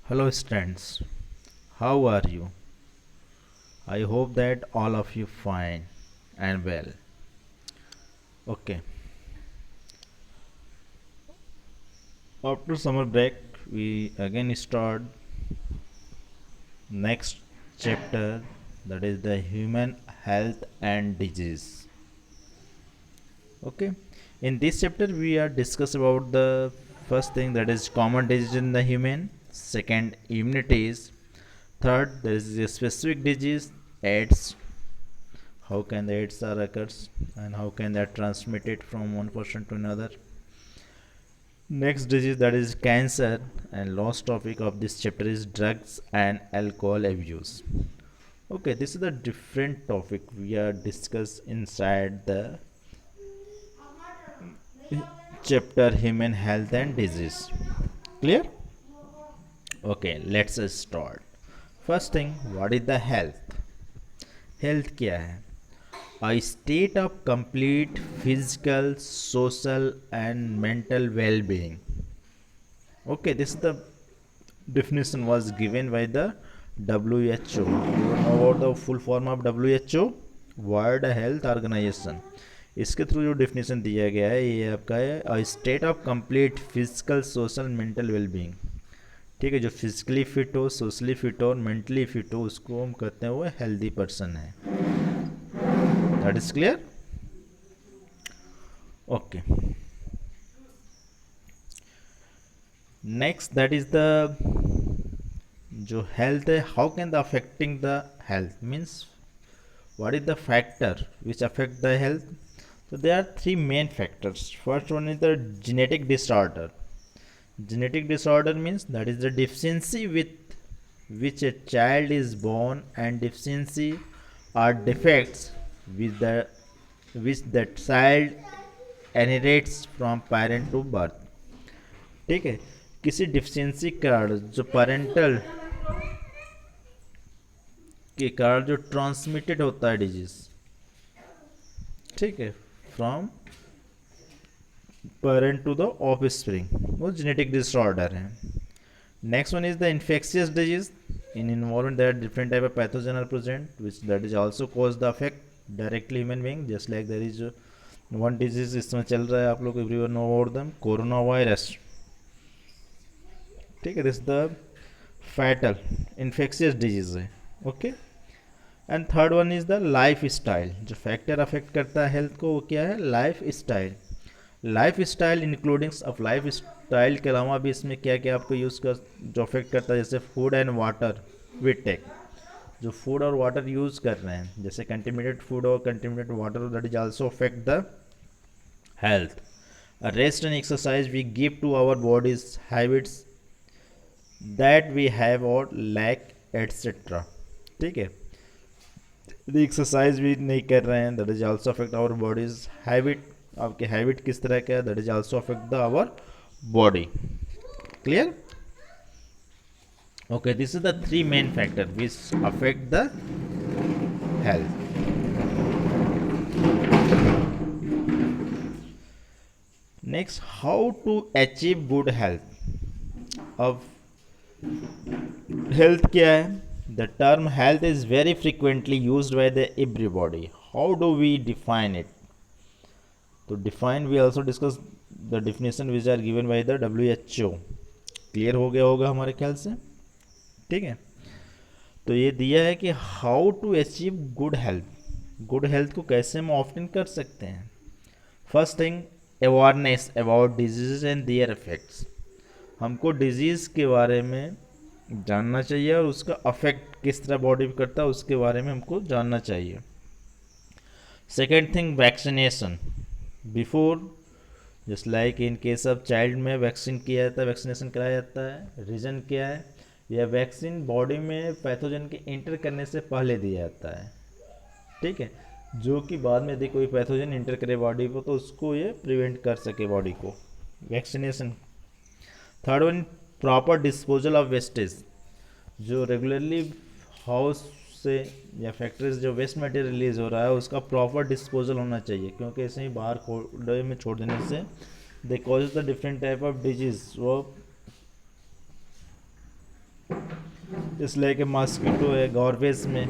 Hello students, how are you? I hope that all of you fine and well. Okay, after summer break we again start next chapter, that is the human health and disease. Okay, in this chapter we are discuss about the first thing, that is common disease in the human, second immunities, third there is a specific disease, AIDS, how can the AIDS are occurs and how can that transmit it from one person to another. Next disease, that is cancer, and last topic of this chapter is drugs and alcohol abuse. Okay, this is the different topic we are discuss inside the chapter human health and disease. Clear? Okay, let's start. First thing, what is the health? Health क्या है? A state of complete physical, social and mental well-being. Okay, this is the definition was given by the WHO. You know about the full form of WHO, World Health Organisation. इसके through जो definition दिया गया है ये आपका है a state of complete physical social mental wellbeing. ठीक है, जो फिजिकली फिट हो, सोशली फिट हो और मेंटली फिट हो उसको हम कहते हैं वो हेल्दी पर्सन है. That is clear. Okay, next that is the जो हेल्थ है, how can the affecting the health means what is the factor which affect the health. So there are three main factors. First one is the genetic disorder. Genetic disorder means that is the deficiency with which a child is born, and deficiency or defects with the which the child inherits from parent to birth. ठीक है, किसी deficiency के कारण जो parental के कारण जो transmitted होता है डिजीज, ठीक है, from parent to the offspring, वो जेनेटिक डिसऑर्डर है. Next one is the infectious disease. In involvement there different type of pathogen are present which that is also cause the affect directly human being. Just like there is one disease इसमें चल रहा है, आप लोग everyone know about them, corona virus. ठीक है, this the fatal infectious disease है. Okay, and third one is the life style. जो फैक्टर अफेक्ट करता है हेल्थ को वो क्या है? Life style. Life style including of life style के अलावा भी इसमें क्या क्या आपको यूज़ कर जो अफेक्ट करता है, जैसे food and water we take. जो फूड और वाटर यूज़ कर रहे हैं, जैसे कंटेमिनेटेड फूड और contaminated water, that is also affect the health. Rest and exercise we give to our bodies habits that we have or lack etcetera. ठीक है, यदि एक्सरसाइज भी नहीं कर रहे हैं, that is also affect our bodies habit. आपके habit किस तरह का है, that is also affect the our body. Clear. Okay, this is the three main factor which affect the health. Next, how to achieve good health. अब health क्या है? The term health is very frequently used by the everybody. How do we define it? To define, we also discuss the definition which are given by the WHO. Clear हो गया होगा हमारे ख्याल से. ठीक है, तो ये दिया है कि how to achieve good health. Good health को कैसे हम ऑप्टेन कर सकते हैं. First thing, awareness about disease and their effects. हमको डिजीज़ के बारे में जानना चाहिए और उसका अफेक्ट किस तरह बॉडी पे करता है उसके बारे में हमको जानना चाहिए. Second thing, vaccination. Before just like in case of child में वैक्सीन किया जाता है, वैक्सीनेशन कराया जाता है. रीज़न क्या है? यह वैक्सीन बॉडी में पैथोजन के इंटर करने से पहले दिया जाता है. ठीक है, जो कि बाद में यदि कोई पैथोजन इंटर करे बॉडी को तो उसको ये प्रिवेंट कर सके बॉडी को. Vaccination. Third one, proper disposal of wastage. जो रेगुलरली हाउस से या फैक्ट्री से जो वेस्ट मटेरियल रिलीज हो रहा है उसका प्रॉपर डिस्पोजल होना चाहिए, क्योंकि ऐसे ही बाहर कूड़े में छोड़ देने से दे cause the different type of disease. वो इसलिए कि मॉस्किटो है गॉर्बेज में,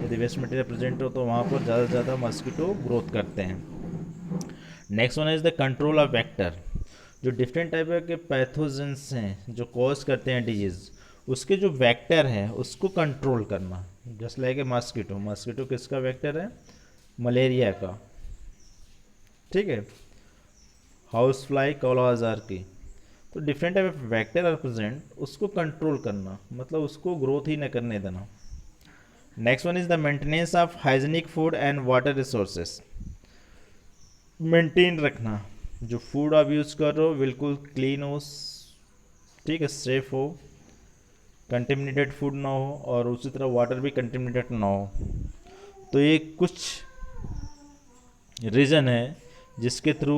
यदि वेस्ट मटेरियल प्रेजेंट हो तो वहाँ पर ज़्यादा से ज़्यादा मॉस्किटो ग्रोथ करते हैं। Next one is the control of vector. जो डिफरेंट टाइप के पैथोजेंस हैं जो कॉज करते हैं डिजीज़, उसके जो वेक्टर हैं उसको कंट्रोल करना। Just like a mosquito, mosquito किसका वेक्टर है? मलेरिया का, ठीक है, हाउस फ्लाई कालाजार की। तो different type of vector are present, उसको कंट्रोल करना मतलब उसको ग्रोथ ही न करने देना। Next one is the maintenance of hygienic food and water resources. Maintain रखना, जो फूड आप यूज़ कर रहे हो बिल्कुल क्लीन हो, ठीक है, सेफ हो, कंटेमिनेटेड फूड ना हो, और उसी तरह वाटर भी कंटेमिनेटेड ना हो। तो ये कुछ रीज़न है जिसके through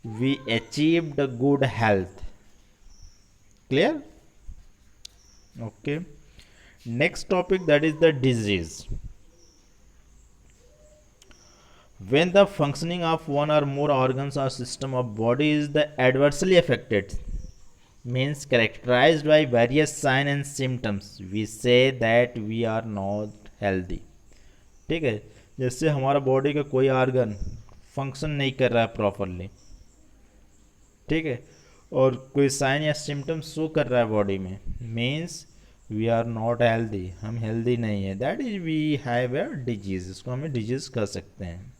we achieved good health. Clear? Okay, next topic that is the disease. When the functioning of one or more organs or system of body is the adversely affected, means characterized by various signs and symptoms, we say that we are not healthy। ठीक है, जैसे हमारा body का कोई organ function नहीं कर रहा है प्रॉपरली, ठीक है, और कोई साइन या सिम्टम्स शो कर रहा है बॉडी में, means we are not healthy, हम हेल्दी नहीं है, that is we have a disease, इसको हमें डिजीज कह सकते हैं।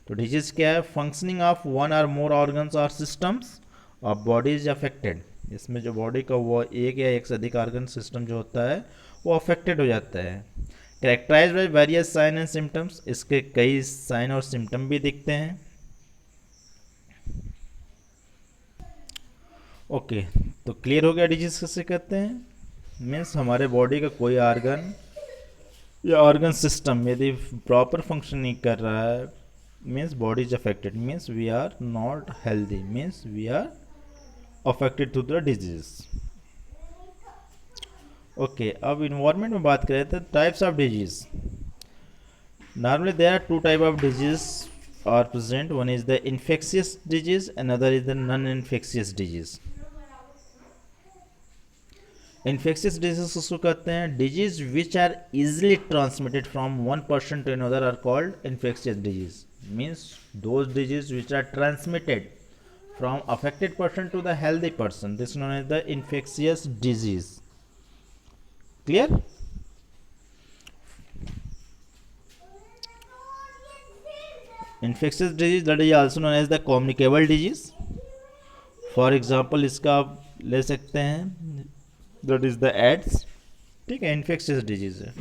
तो डिजीज क्या है? फंक्शनिंग ऑफ वन और मोर ऑर्गन्स और systems of body is affected. इसमें जो बॉडी का वो एक या एक से अधिक ऑर्गन सिस्टम जो होता है वो अफेक्टेड हो जाता है। Characterise by various sign and symptoms, इसके कई साइन और सिम्टम भी दिखते हैं। ओके, तो क्लियर हो गया डिजीज किसे कहते हैं। मीन्स हमारे बॉडी का कोई ऑर्गन या ऑर्गन सिस्टम यदि प्रॉपर फंक्शन नहीं कर रहा है, means body is affected, means we are not healthy, means we are affected to the disease। Okay, अब इन्वायरमेंट में बात करें तो types of disease. Normally there are two type of disease are present, one is the infectious disease, another is the non infectious disease. Infectious disease उसको कहते हैं disease which are easily transmitted from one person to another are called infectious disease. Means those diseases which are transmitted from affected person to the healthy person, this is known as the infectious disease। Clear? Infectious disease that is also known as the communicable disease। For example इसका आप ले सकते हैं, that is the AIDS, ठीक है, infectious disease है।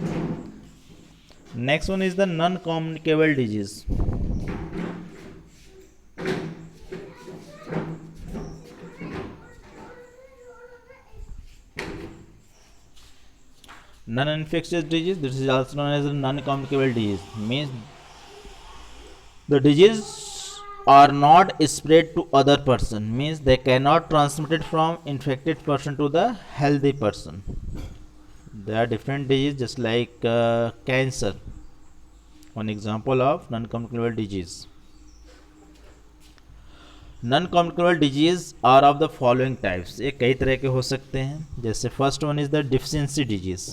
Next one is the non-communicable disease। Non-infectious disease, this is also known as a non-communicable disease, means the disease are not spread to other person, means they cannot transmit it from infected person to the healthy person। There are different diseases just like cancer, one example of non-communicable disease। Non communicable disease are of the following types, ये कई तरह के हो सकते हैं। जैसे first one is the deficiency disease,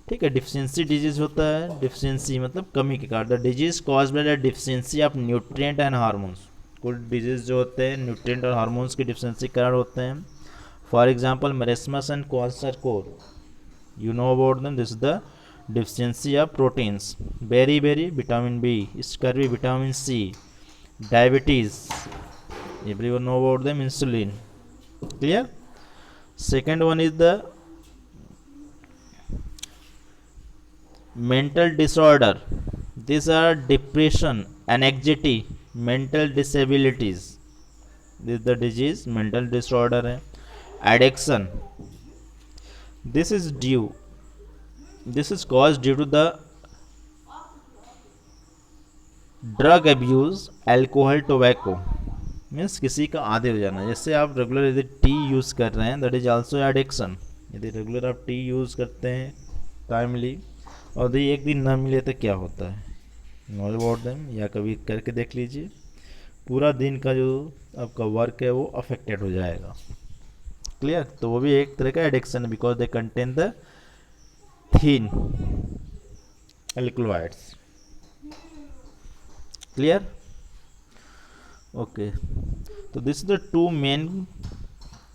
ठीक है, डिफिशियंसी डिजीज होता है, डिफिशियंसी मतलब कमी के कारण, the disease cause by the deficiency of nutrient and hormones. कुछ डिजीज जो होते हैं न्यूट्रिएंट और हार्मोन्स की डिफिशियंसी के कारण होते हैं। For example marasmus and kwashiorkor, you know about them, this is the deficiency of proteins. Beriberi vitamin B, scurvy vitamin C, diabetes, everyone know about them, insulin। Clear? Second one is the mental disorder, these are depression, anxiety, mental disabilities, this is the disease mental disorder है। addiction, this is caused due to the drug abuse, alcohol, tobacco, means किसी का आदी हो जाना। जैसे आप regular यदि T use कर रहे हैं, दैट इज आल्सो एडिक्शन। यदि रेगुलर आप टी यूज़ करते हैं टाइमली और यदि एक दिन ना मिले तो क्या होता है, नो अबाउट देम, या कभी करके देख लीजिए, पूरा दिन का जो आपका वर्क है वो अफेक्टेड हो जाएगा। क्लियर, तो वो भी एक तरह का एडिक्शन है because they contain the theine alkaloids. Clear, okay. तो this is the two main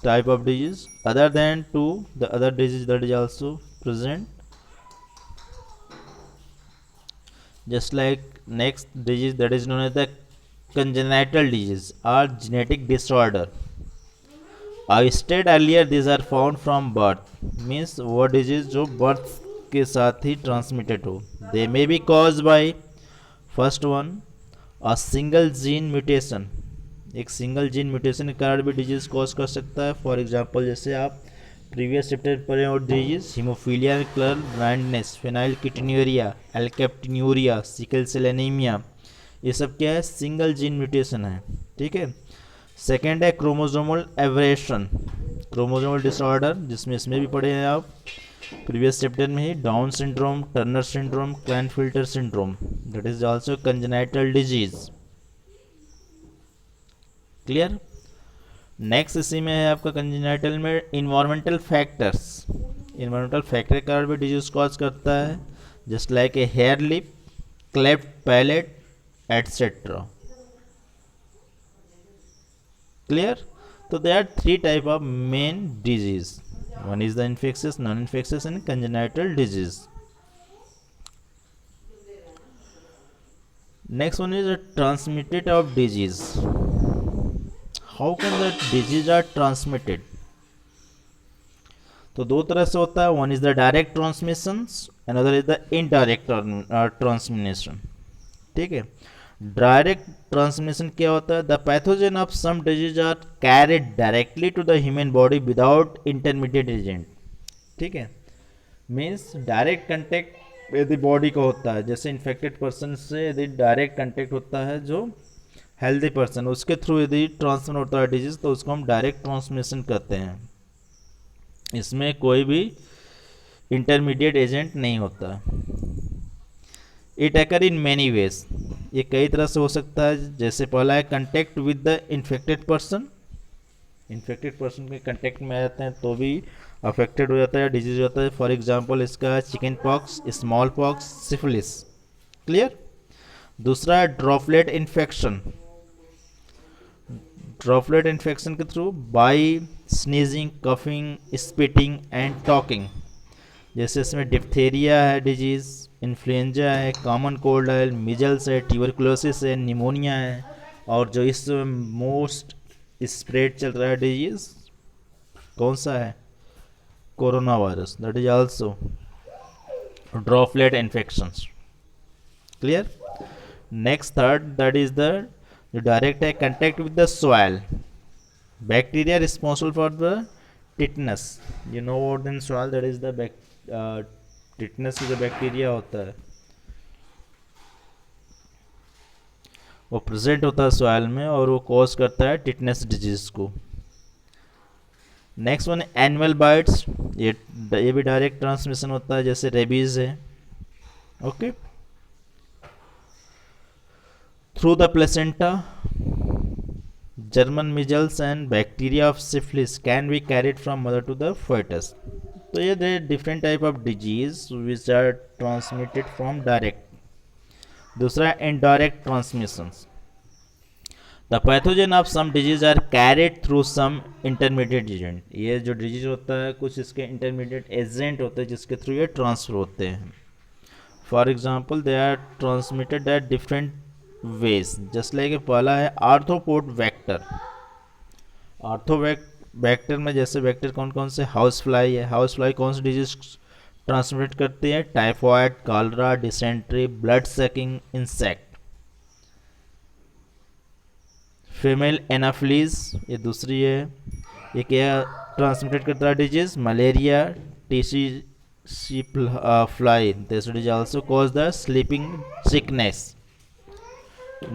type of disease. Other than two, the other disease that is also present, just like next disease that is known as the congenital disease or genetic disorder. I stated earlier these are found from birth, means वो disease जो birth के साथ ही transmitted हो. They may be caused by first one a single gene mutation. एक single gene mutation के कारण भी disease cause कर सकता है. फॉर एग्जांपल जैसे आप प्रीवियस चैप्टर पढ़े और disease haemophilia, colour blindness, phenylketonuria, alkaptonuria, sickle cell anaemia, ये सब क्या है, सिंगल जीन म्यूटेशन है. ठीक है. सेकेंड है क्रोमोसोमल एवरेशन, क्रोमोसोमल डिसऑर्डर, जिसमें इसमें भी पढ़े हैं आप प्रीवियस चैप्टर में ही, Down syndrome, Turner syndrome, Klinefelter syndrome, that is also congenital disease. Clear. Next इसी में है आपका कंजेनाइटल में इन्वायरमेंटल फैक्टर्स. इन्वायरमेंटल फैक्टर के कारण भी डिजीज कॉज करता है, just like a hare lip, cleft palate etcetera. Clear. तो they are three type of main disease. One is the infectious, non infectious and congenital disease. Next one is transmitted of disease. How can the disease are transmitted. तो दो तरह से होता है. One is the direct transmission, another is the indirect transmission. ठीक है. Direct transmission क्या होता है, the pathogen of some disease are carried directly to the human body without intermediate agent. ठीक है. मीन्स डायरेक्ट कंटेक्ट यदि बॉडी का होता है, जैसे इन्फेक्टेड पर्सन से यदि डायरेक्ट कंटेक्ट होता है जो हेल्दी पर्सन, उसके थ्रू यदि ट्रांसफर होता है डिजीज, तो उसको हम डायरेक्ट ट्रांसमिशन कहते हैं. इसमें कोई भी इंटरमीडिएट एजेंट नहीं होता. It occur in many ways, ये कई तरह से हो सकता है. जैसे पहला है contact with the infected person. Infected person के कंटेक्ट में आ जाते हैं तो भी अफेक्टेड हो जाता है, डिजीज होता है. फॉर एग्जाम्पल इसका chicken pox, small pox, syphilis. Clear. दूसरा है ड्रॉपलेट इन्फेक्शन. ड्रॉपलेट इन्फेक्शन के through by sneezing, coughing, spitting and talking. जैसे इसमें डिप्थेरिया है डिजीज, इन्फ्लुएंजा है, कॉमन कोल्ड है, मिजल्स है, ट्यूबरकुलोसिस है, निमोनिया है, और जो इस मोस्ट स्प्रेड चल रहा है डिजीज कौन सा है, coronavirus. That is also droplet infections. Clear. Next third, that is the जो डायरेक्ट है contact with the soil. Bacteria responsible for the tetanus. You know what in soil, that is the tetanus की जो bacteria होता है वो present होता है soil में और वो कॉज करता है टिटनस डिजीज को. Next one animal bites. ये भी डायरेक्ट ट्रांसमिशन होता है, जैसे रेबीज है. Okay. Through the placenta, German measles and bacteria of syphilis can be carried from mother to the fetus. तो ये they different type of disease which are transmitted from direct. दूसरा indirect transmission. The pathogen of some disease are carried through some intermediate agent. ये जो disease होता है कुछ इसके intermediate agent होते हैं जिसके थ्रू ये ट्रांसफर होते हैं. For example they are transmitted at different ways. Just like पहला है आर्थ्रोपोड वेक्टर. वेक्टर में जैसे वेक्टर कौन कौन से, हाउस फ्लाई है. हाउस फ्लाई कौन सी डिजीज ट्रांसमिट करती है, typhoid, cholera, dysentery, blood sucking insect. Female Anopheles ये दूसरी है. ये क्या ट्रांसमिटेड करता है disease, malaria, TC fly. This is also cause the sleeping sickness.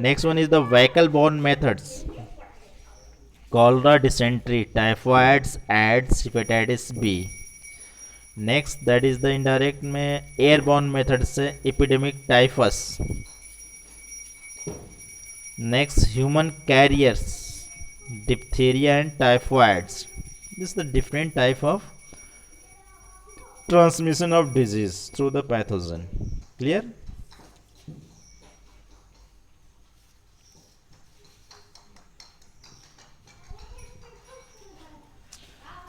Next one is the vehicle borne methods. Cholera, dysentery, typhoid, AIDS, hepatitis B. Next that is the indirect में airborne method से epidemic typhus. Next human carriers, diphtheria and typhoids. This is the different type of transmission of disease through the pathogen. Clear?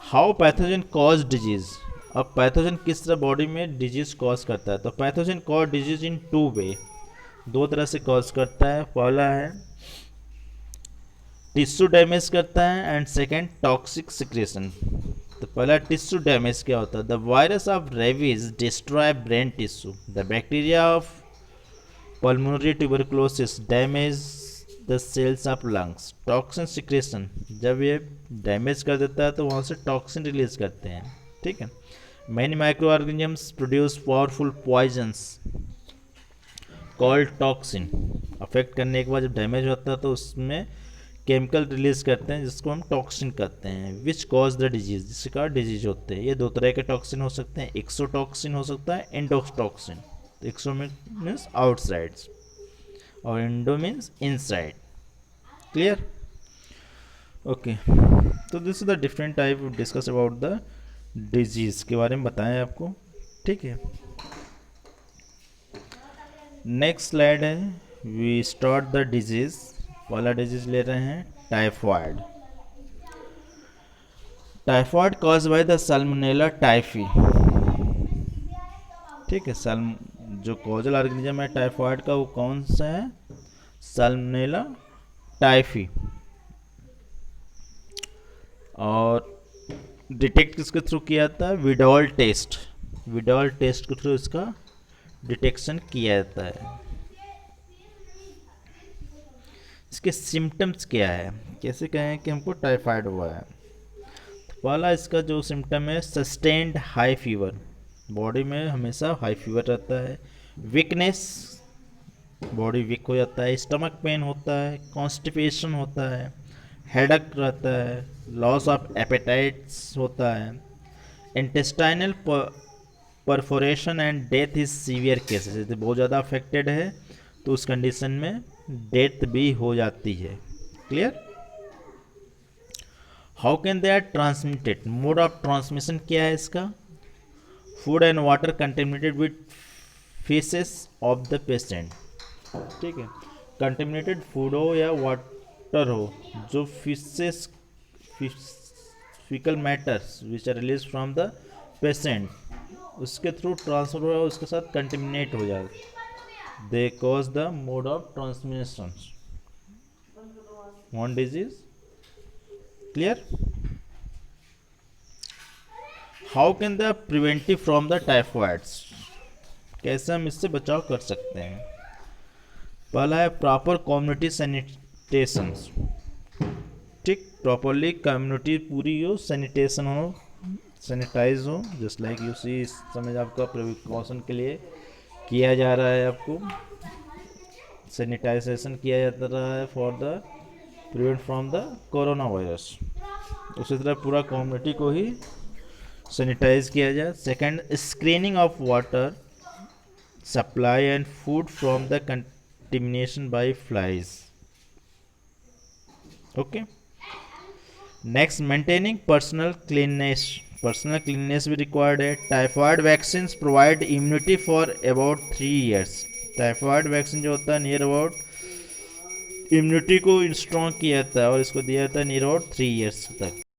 How pathogen cause disease. अब pathogen किस तरह body में disease cause करता है. तो pathogen cause disease in two way, दो तरह से कॉज करता है. पहला है टिश्यू डैमेज करता है एंड सेकेंड टॉक्सिक सिक्रेशन. तो पहला टिश्यू डैमेज क्या होता है. The virus of rabies destroy brain tissue. The bacteria of pulmonary tuberculosis damage the cells of lungs. Toxin secretion, जब ये डैमेज कर देता है तो वहाँ से टॉक्सिन रिलीज करते हैं. ठीक है. Many microorganisms produce powerful poisons called toxin. Affect करने के बाद जब डैमेज होता है तो उसमें केमिकल रिलीज करते हैं जिसको हम टॉक्सिन कहते हैं. विच कॉज द डिजीज, जिसके कारण डिजीज होते हैं. ये दो तरह के टॉक्सिन हो सकते हैं. एक्सोटॉक्सिन हो सकता है, एंडोटॉक्सिन. एक्सो मीन्स आउटसाइड्स और endo means inside. Clear? Okay. तो this is the different type discuss about the disease के बारे में बताएं आपको. ठीक है. नेक्स्ट स्लाइड है. We start the disease. पहला डिजीज ले रहे हैं typhoid. Typhoid cause by the Salmonella typhi. ठीक है. जो कॉजल ऑर्गेनिज्म है टाइफॉइड का वो कौन सा है. Salmonella typhi. और डिटेक्ट किसके थ्रू किया जाता है. विडॉल टेस्ट. विडॉल टेस्ट के थ्रू इसका डिटेक्शन किया जाता है. इसके सिम्टम्स क्या है, कैसे कहें कि हमको टाइफाइड हुआ है. तो पहला इसका जो सिम्टम है सस्टेन्ड हाई फीवर. बॉडी में हमेशा हाई फीवर रहता है. वीकनेस, बॉडी वीक हो जाता है. स्टमक पेन होता है. कॉन्स्टिपेशन होता है. हेडेक रहता है. लॉस ऑफ एपेटाइट्स होता है. Intestinal perforation and death is severe cases. यदि बहुत ज़्यादा अफेक्टेड है तो उस कंडीशन में डेथ भी हो जाती है. Clear? How can they are transmitted. Mode of transmission क्या है इसका. Food and water contaminated with faeces of the patient. ठीक है. कंटेमिनेटेड फूड हो या वाटर हो, जो faeces faecal matters which are release from the patient, उसके थ्रू ट्रांसफर हो, उसके साथ कंटेमिनेट हो जाए. They cause the mode of transmission one disease. Clear? How can the preventive from the typhoids. कैसे हम इससे बचाव कर सकते हैं. पहला है प्रॉपर कम्युनिटी सैनिटेशन. ठीक. प्रॉपरली कम्युनिटी पूरी हो, सैनिटेशन हो, सैनिटाइज हो. जस्ट लाइक यू सी, इस समय आपका प्रिकॉशन के लिए किया जा रहा है. आपको सैनिटाइजेशन किया जाता रहा है for the prevent from the corona virus. उसी तरह पूरा कम्युनिटी को ही सैनिटाइज किया जाए. Second, screening of water supply and food from the contamination by flies. Okay. Next, maintaining personal cleanness. Personal cleanness भी रिक्वायर्ड है. Typhoid vaccine provide immunity for about 3 years. Typhoid vaccine जो होता है near about immunity को strong किया जाता है और इसको दिया जाता है नियर अबाउट 3 years तक.